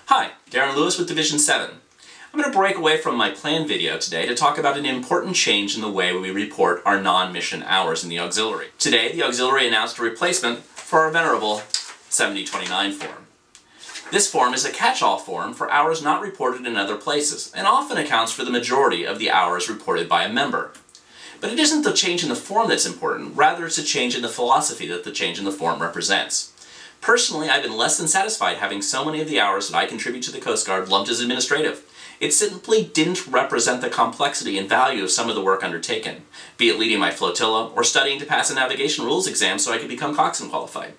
Hi, Darren Lewis with Division 7. I'm going to break away from my planned video today to talk about an important change in the way we report our non-mission hours in the auxiliary. Today, the auxiliary announced a replacement for our venerable 7029 form. This form is a catch-all form for hours not reported in other places, and often accounts for the majority of the hours reported by a member. But it isn't the change in the form that's important, rather it's a change in the philosophy that the change in the form represents. Personally, I've been less than satisfied having so many of the hours that I contribute to the Coast Guard lumped as administrative. It simply didn't represent the complexity and value of some of the work undertaken, be it leading my flotilla or studying to pass a navigation rules exam so I could become coxswain qualified.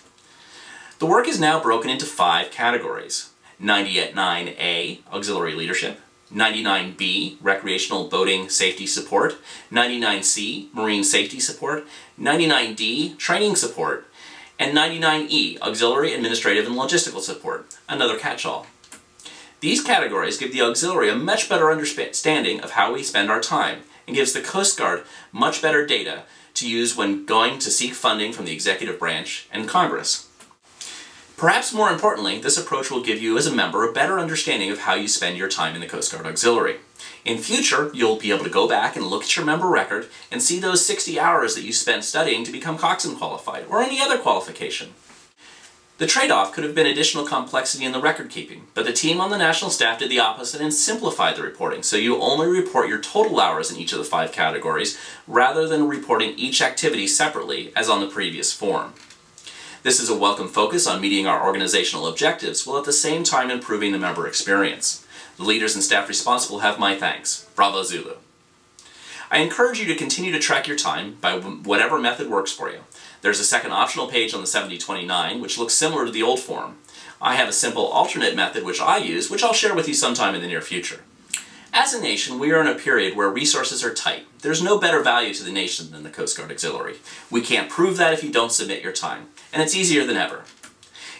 The work is now broken into 5 categories. 99A, Auxiliary Leadership, 99B, Recreational Boating Safety Support, 99C, Marine Safety Support, 99D, Training Support, and 99E, Auxiliary Administrative and Logistical Support, another catch-all. These categories give the auxiliary a much better understanding of how we spend our time and gives the Coast Guard much better data to use when going to seek funding from the executive branch and Congress. Perhaps more importantly, this approach will give you as a member a better understanding of how you spend your time in the Coast Guard Auxiliary. In future, you'll be able to go back and look at your member record and see those 60 hours that you spent studying to become coxswain qualified, or any other qualification. The trade-off could have been additional complexity in the record keeping, but the team on the national staff did the opposite and simplified the reporting, so you only report your total hours in each of the 5 categories, rather than reporting each activity separately, as on the previous form. This is a welcome focus on meeting our organizational objectives, while at the same time improving the member experience. The leaders and staff responsible have my thanks. Bravo Zulu. I encourage you to continue to track your time by whatever method works for you. There's a second optional page on the 7029 which looks similar to the old form. I have a simple alternate method which I use, which I'll share with you sometime in the near future. As a nation, we are in a period where resources are tight. There's no better value to the nation than the Coast Guard Auxiliary. We can't prove that if you don't submit your time, and it's easier than ever.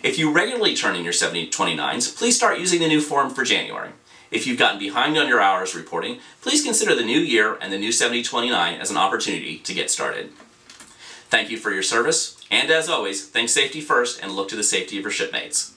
If you regularly turn in your 7029s, please start using the new form for January. If you've gotten behind on your hours reporting, please consider the new year and the new 7029 as an opportunity to get started. Thank you for your service, and as always, think safety first and look to the safety of your shipmates.